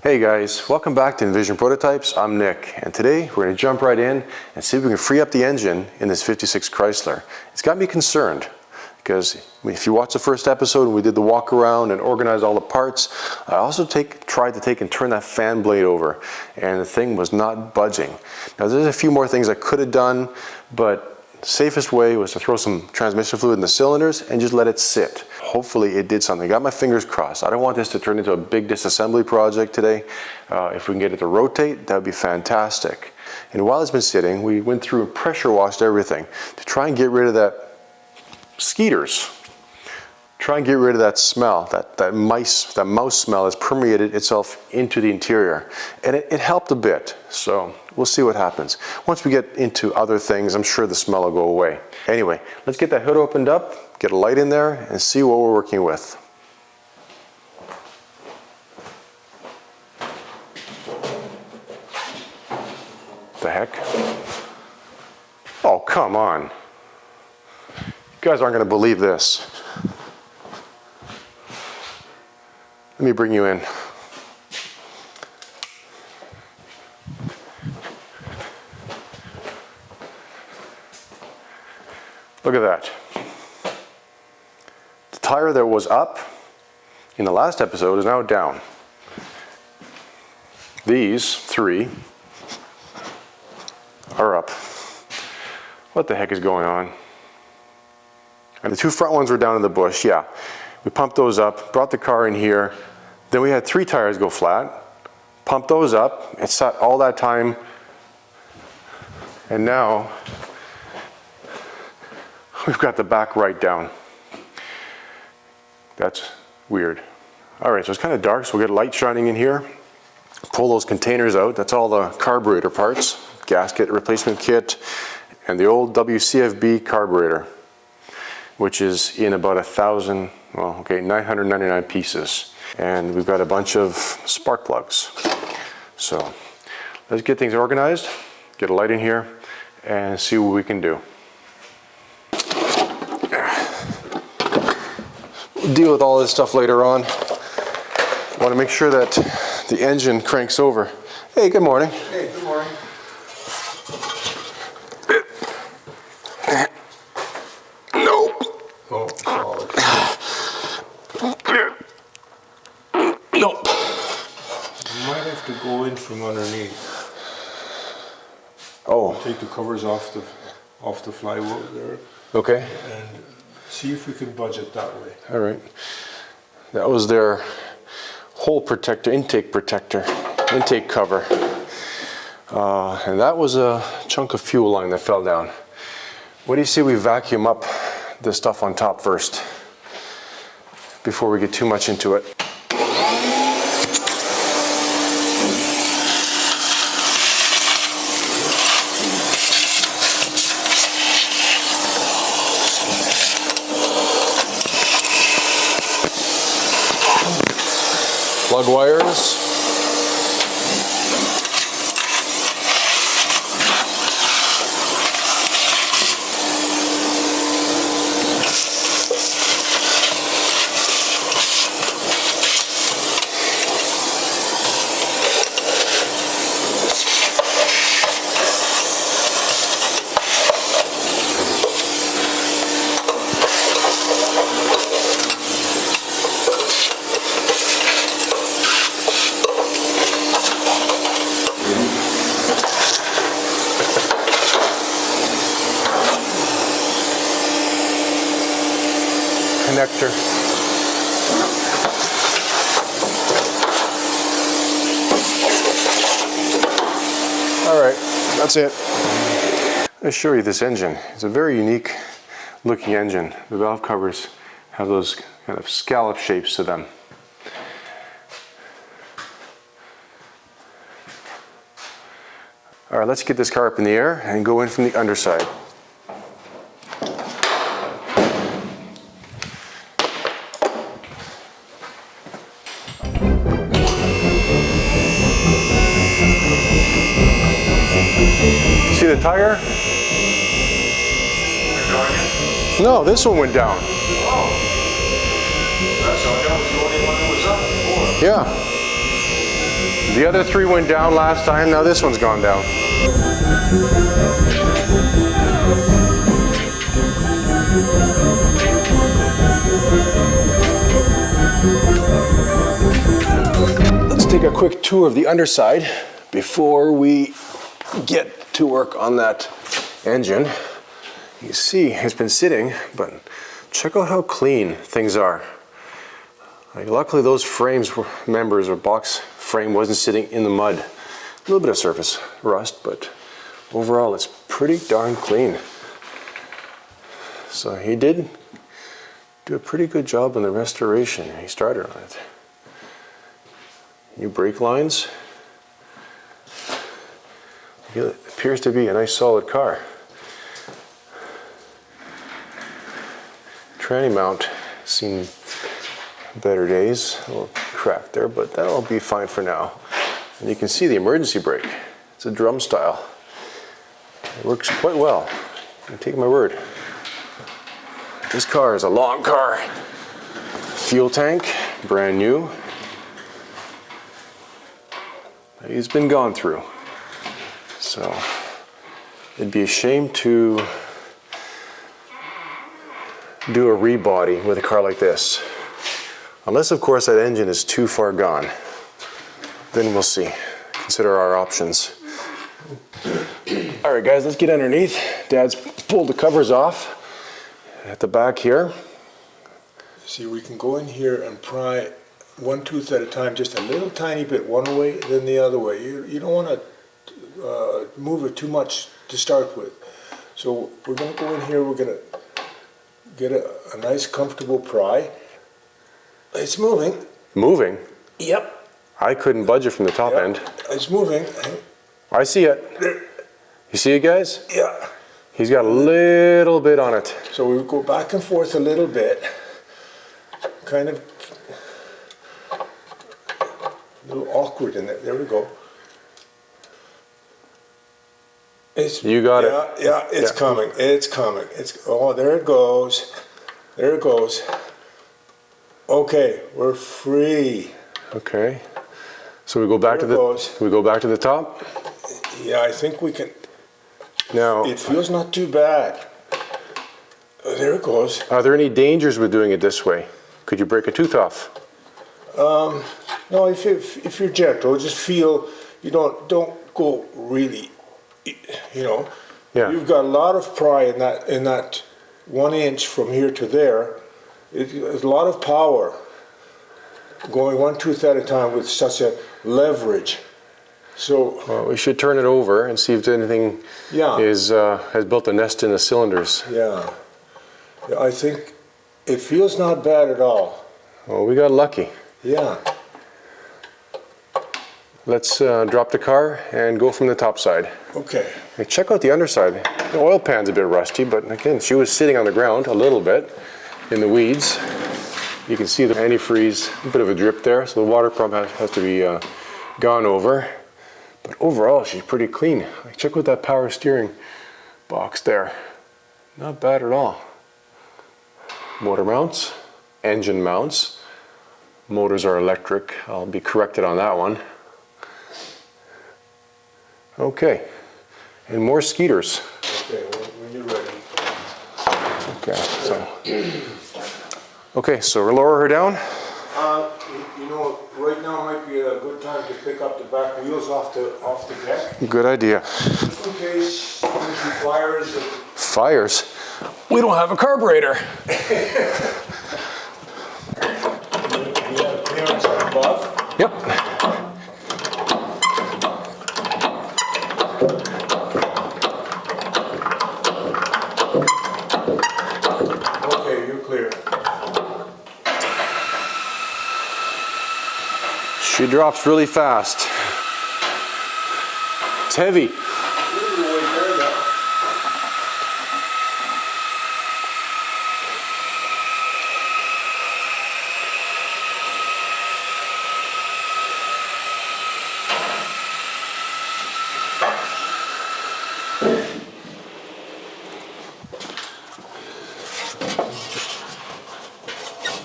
Hey guys, welcome back to Envision Prototypes. I'm Nick, and today we're going to jump right in and see if we can free up the engine in this 56 Chrysler. It's got me concerned because if you watch the first episode and we did the walk around and organize all the parts, I also tried to take and turn that fan blade over, and the thing was not budging. Now there's a few more things I could have done, but the safest way was to throw some transmission fluid in the cylinders and just let it sit. Hopefully it did something. Got my fingers crossed. I don't want this to turn into a big disassembly project today. If we can get it to rotate, that would be fantastic. And while it's been sitting, we went through and pressure washed everything to try and get rid of that skeeters. Try and get rid of that smell, that mouse smell that's permeated itself into the interior. And it helped a bit, so we'll see what happens. Once we get into other things, I'm sure the smell will go away. Anyway, let's get that hood opened up, get a light in there, and see what we're working with. The heck? Oh, come on. You guys aren't going to believe this. Let me bring you in. Look at that. The tire that was up in the last episode is now down. These three are up. What the heck is going on? And the two front ones were down in the bush, yeah. We pumped those up, brought the car in here. Then we had three tires go flat, pumped those up. It sat all that time. And now we've got the back right down. That's weird. All right, so it's kind of dark, so we'll get light shining in here. Pull those containers out. That's all the carburetor parts, gasket replacement kit, and the old WCFB carburetor, which is in about 999 pieces. And we've got a bunch of spark plugs. So let's get things organized, get a light in here, and see what we can do. We'll deal with all this stuff later on. I want to make sure that the engine cranks over. Hey, good morning. Hey, good morning. Nope. Oh, solid. Nope. You might have to go in from underneath. Oh. Take the covers off the flywheel there. Okay. And see if we can budge it that way. All right. That was their hole protector, intake cover. And that was a chunk of fuel line that fell down. What do you say we vacuum up the stuff on top first before we get too much into it? Plug wires. Connector. All right, that's it. I'll show you this engine. It's a very unique looking engine. The valve covers have those kind of scallop shapes to them. All right, let's get this car up in the air and go in from the underside. See the tire? No, this one went down. Oh. That was the only one that was up before. Yeah. The other 3 went down last time, now this one's gone down. Let's take a quick tour of the underside before we get to work on that engine. You see it's been sitting, but check out how clean things are. Like, luckily those members or box frame wasn't sitting in the mud. A little bit of surface rust, but overall it's pretty darn clean. So he did do a pretty good job on the restoration. He started on it. New brake lines. It appears to be a nice solid car. Tranny mount seen better days. A little crack there, but that'll be fine for now. And you can see the emergency brake. It's a drum style. It works quite well. I take my word. This car is a long car. Fuel tank, brand new. He's been gone through. So it'd be a shame to do a rebody with a car like this. Unless, of course, that engine is too far gone. Then we'll see. Consider our options. All right, guys, let's get underneath. Dad's pulled the covers off at the back here. See, we can go in here and pry one tooth at a time, just a little tiny bit one way, then the other way. You don't want to move it too much to start with. So we're going to go in here, we're going to get a nice comfortable pry. It's moving. Moving? Yep. I couldn't budge it from the top end. It's moving. I see it. There. You see it, guys? Yeah. He's got a little bit on it. So we go back and forth a little bit, kind of a little awkward in it. There we go. You got it. Yeah, it's coming. It's coming. Oh, there it goes. There it goes. Okay, we're free. Okay. So we go back to the top. Yeah, I think we can. Now it feels not too bad. There it goes. Are there any dangers with doing it this way? Could you break a tooth off? No, if you're gentle, just feel. You don't go really. Yeah. You've got a lot of pry in that 1 inch from here to there. It's a lot of power going one tooth at a time with such a leverage. So well, we should turn it over and see if anything has built a nest in the cylinders. Yeah, I think it feels not bad at all. Well, we got lucky. Yeah. Let's drop the car and go from the top side. Okay. Hey, check out the underside. The oil pan's a bit rusty, but again, she was sitting on the ground a little bit in the weeds. You can see the antifreeze, a bit of a drip there, so the water pump has to be gone over. But overall, she's pretty clean. Check out that power steering box there. Not bad at all. Motor mounts, engine mounts. Motors are electric. I'll be corrected on that one. Okay, and more skeeters. Okay, when you're ready. Okay, so we'll lower her down. Right now might be a good time to pick up the back wheels off the deck. Good idea. In case she fires. Fires? We don't have a carburetor. You have clearance above? Yep. Okay, you're clear. She drops really fast. It's heavy.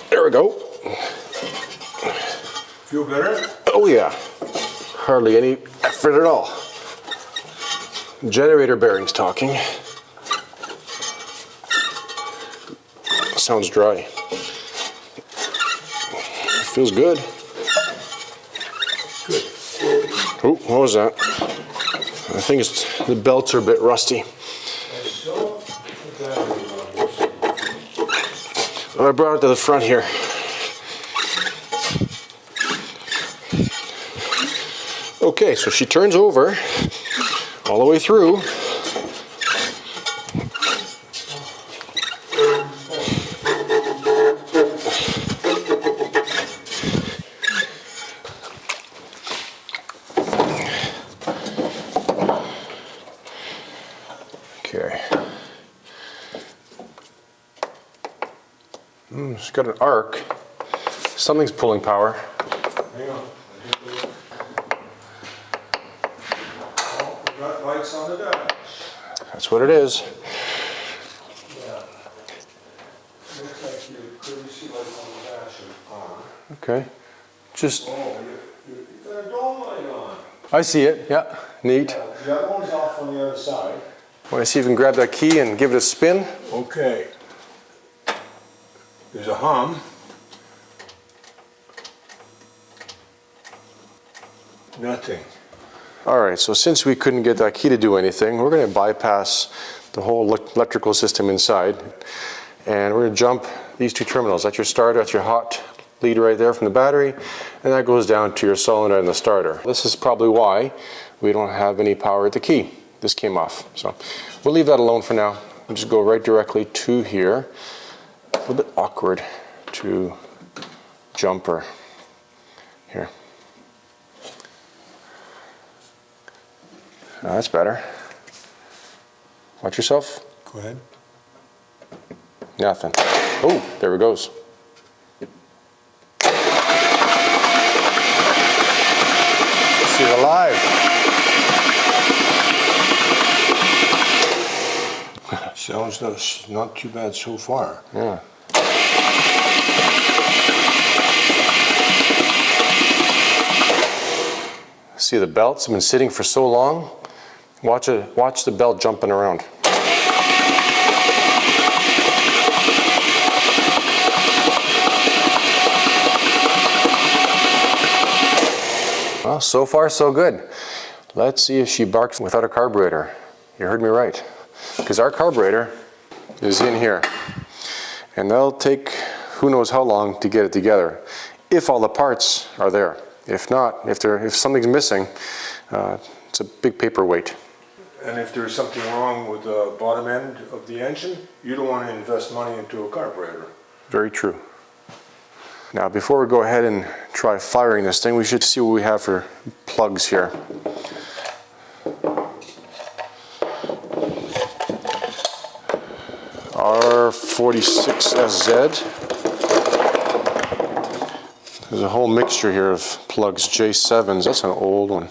There we go. Feel better? Oh yeah. hardly any effort at all. Generator bearings talking. Sounds dry. Feels good. Good. Oh, what was that? I think it's the belts are a bit rusty. Well, I brought it to the front here. Okay, so she turns over all the way through. Okay. It's got an arc. Something's pulling power. Hang on. Oh, we got lights on the dash. That's what it is. Yeah. Looks like your courtesy lights on the dash are on. Okay. Just, Oh, you got a dome light on. I see it. Yeah. Neat. Yeah, the other one's off on the other side. Want to see if we can grab that key and give it a spin? Okay. There's a hum. Nothing. All right, so since we couldn't get that key to do anything, we're going to bypass the whole electrical system inside, and we're going to jump these two terminals. That's your starter, that's your hot lead right there from the battery, and that goes down to your solenoid and the starter. This is probably why we don't have any power at the key. This came off, so we'll leave that alone for now. We'll just go right directly to here. A little bit awkward to jumper here. Oh, that's better. Watch yourself. Go ahead. Nothing. Oh, there it goes. She's alive. Sounds not too bad so far. Yeah. See, the belts have been sitting for so long. Watch the belt jumping around. Well, so far so good. Let's see if she barks without a carburetor. You heard me right. Because our carburetor is in here. And they'll take who knows how long to get it together, if all the parts are there. If not, if something's missing, it's a big paperweight. And if there's something wrong with the bottom end of the engine, you don't want to invest money into a carburetor. Very true. Now, before we go ahead and try firing this thing, we should see what we have for plugs here. R46SZ. There's a whole mixture here of plugs. J7s, that's an old one.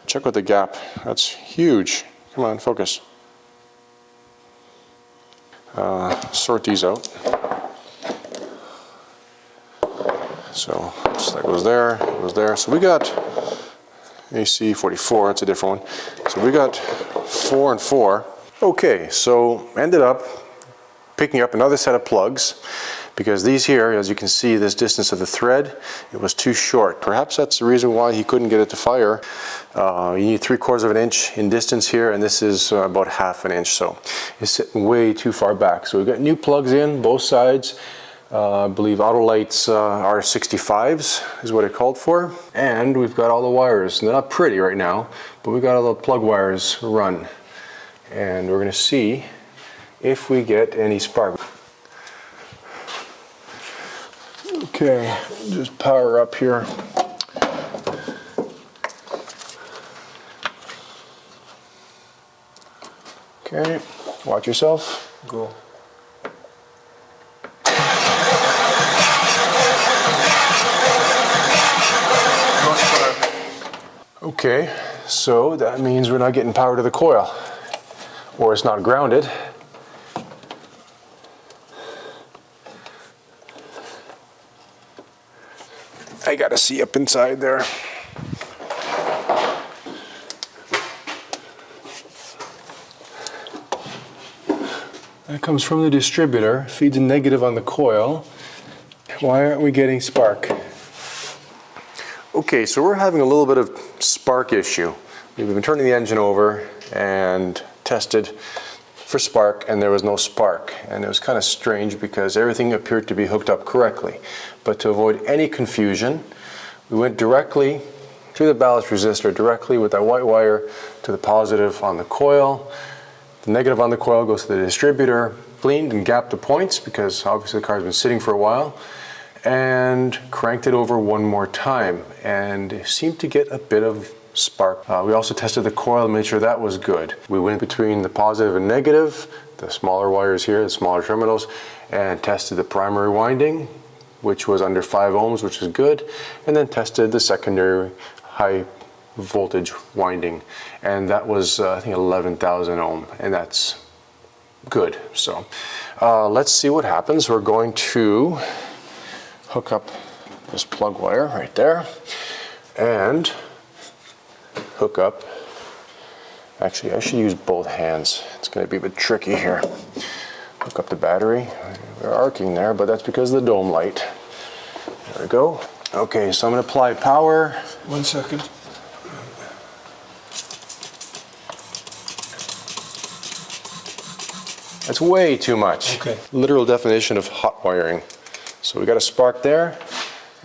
Check out the gap, that's huge. Come on, focus. Sort these out. So that goes there, it goes there. So we got AC44, that's a different one. So we got 4 and 4. Okay, so ended up picking up another set of plugs because these here, as you can see, this distance of the thread, it was too short. Perhaps that's the reason why he couldn't get it to fire. You need 3/4 of an inch in distance here, and this is about 1/2 an inch, so it's sitting way too far back. So we've got new plugs in both sides. I believe Autolite's R65s is what it called for. And we've got all the wires. They're not pretty right now, but we've got all the plug wires run. And we're going to see if we get any spark. Okay, just power up here. Okay, watch yourself. Go. Okay, so that means we're not getting power to the coil, or it's not grounded. I gotta see up inside there. That comes from the distributor, feeds a negative on the coil. Why aren't we getting spark? Okay, so we're having a little bit of spark issue. We've been turning the engine over and tested for spark, and there was no spark. And it was kind of strange because everything appeared to be hooked up correctly. But to avoid any confusion, we went directly to the ballast resistor, directly with that white wire to the positive on the coil. The negative on the coil goes to the distributor, cleaned and gapped the points because obviously the car's been sitting for a while, and cranked it over one more time, and it seemed to get a bit of spark. We also tested the coil and made sure that was good. We went between the positive and negative, the smaller wires here, the smaller terminals, and tested the primary winding, which was under 5 ohms, which is good, and then tested the secondary high voltage winding, and that was I think 11,000 ohm, and that's good. So let's see what happens. We're going to hook up this plug wire right there and hook up, actually I should use both hands, it's going to be a bit tricky here. Hook up the battery. We're arcing there, but that's because of the dome light. There we go. Okay, so I'm going to apply power. 1 second. That's way too much. Okay. Literal definition of hot wiring. So we got a spark there,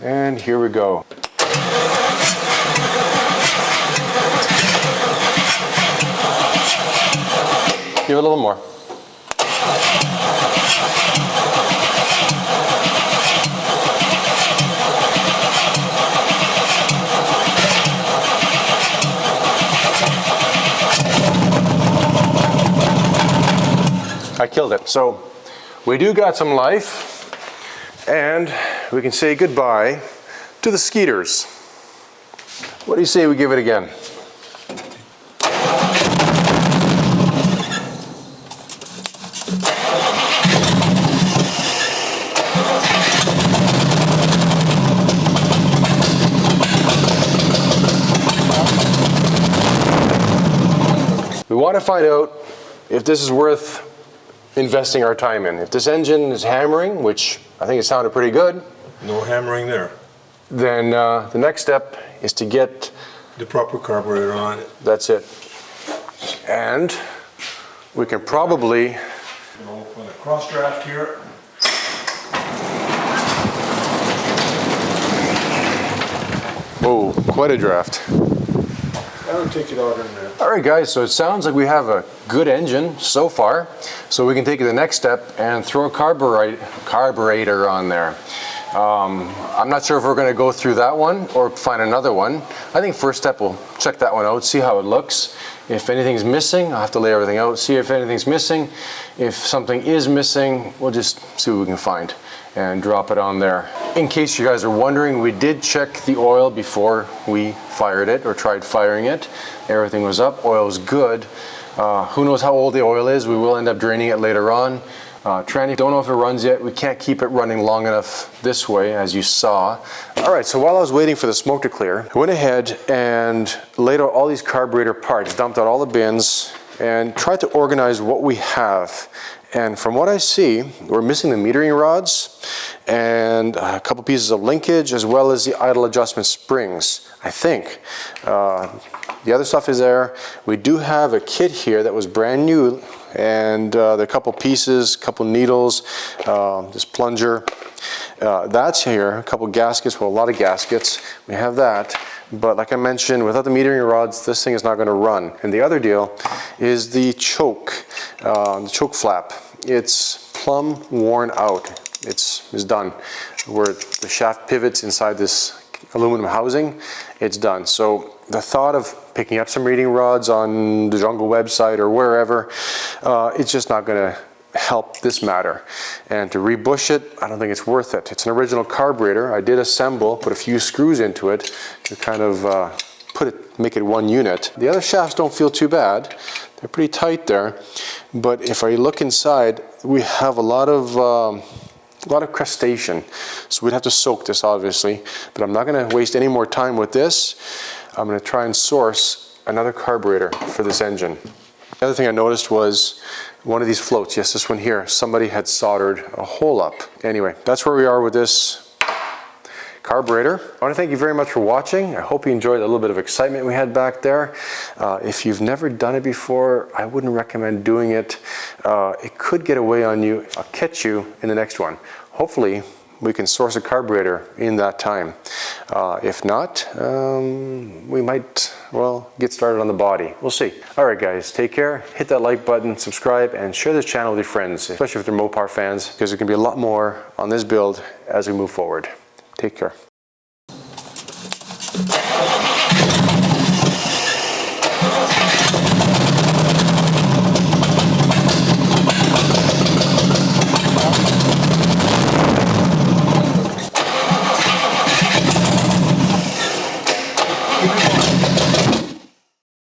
and here we go. Give it a little more. I killed it. So we do got some life, and we can say goodbye to the skeeters. What do you say we give it again? We want to find out if this is worth investing our time in. If this engine is hammering, which I think it sounded pretty good, No hammering there. then the next step is to get, The proper carburetor on it. that's it. And we can probably, Open the cross draft here. oh, quite a draft. I'll take it out in there. All right guys, so it sounds like we have a good engine so far, so we can take the next step and throw a carburetor on there. I'm not sure if we're going to go through that one or find another one. I think first step we'll check that one out, see how it looks. If anything's missing, I'll have to lay everything out, see if anything's missing. If something is missing, we'll just see what we can find and drop it on there. In case you guys are wondering, we did check the oil before we fired it or tried firing it. Everything was up, oil was good. Who knows how old the oil is? We will end up draining it later on. Tranny, don't know if it runs yet. We can't keep it running long enough this way, as you saw. All right, so while I was waiting for the smoke to clear, I went ahead and laid out all these carburetor parts, dumped out all the bins, and tried to organize what we have. And from what I see, we're missing the metering rods and a couple pieces of linkage, as well as the idle adjustment springs, I think. The other stuff is there. We do have a kit here that was brand new, and there are a couple pieces, couple needles, this plunger. That's here, a couple gaskets, well, a lot of gaskets. We have that. But like I mentioned, without the metering rods, this thing is not going to run. And the other deal is the choke flap. It's plumb worn out. It's done. Where the shaft pivots inside this aluminum housing, it's done. So the thought of picking up some reading rods on the Jungle website or wherever, it's just not going to help this matter. And to rebush it, I don't think it's worth it. It's an original carburetor. I did assemble, put a few screws into it to kind of make it one unit. The other shafts don't feel too bad. They're pretty tight there. But if I look inside, we have a lot of a lot of crustation. So we'd have to soak this obviously, but I'm not gonna waste any more time with this. I'm gonna try and source another carburetor for this engine. The other thing I noticed was one of these floats, yes, this one here, somebody had soldered a hole up. Anyway, that's where we are with this carburetor. I want to thank you very much for watching. I hope you enjoyed a little bit of excitement we had back there. If you've never done it before, I wouldn't recommend doing it. It could get away on you. I'll catch you in the next one. Hopefully, we can source a carburetor in that time. If not, we might, well, get started on the body. We'll see. All right, guys, take care. Hit that like button, subscribe, and share this channel with your friends, especially if they're Mopar fans, because there's going to be a lot more on this build as we move forward. Take care.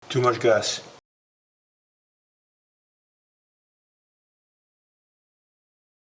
Too much gas.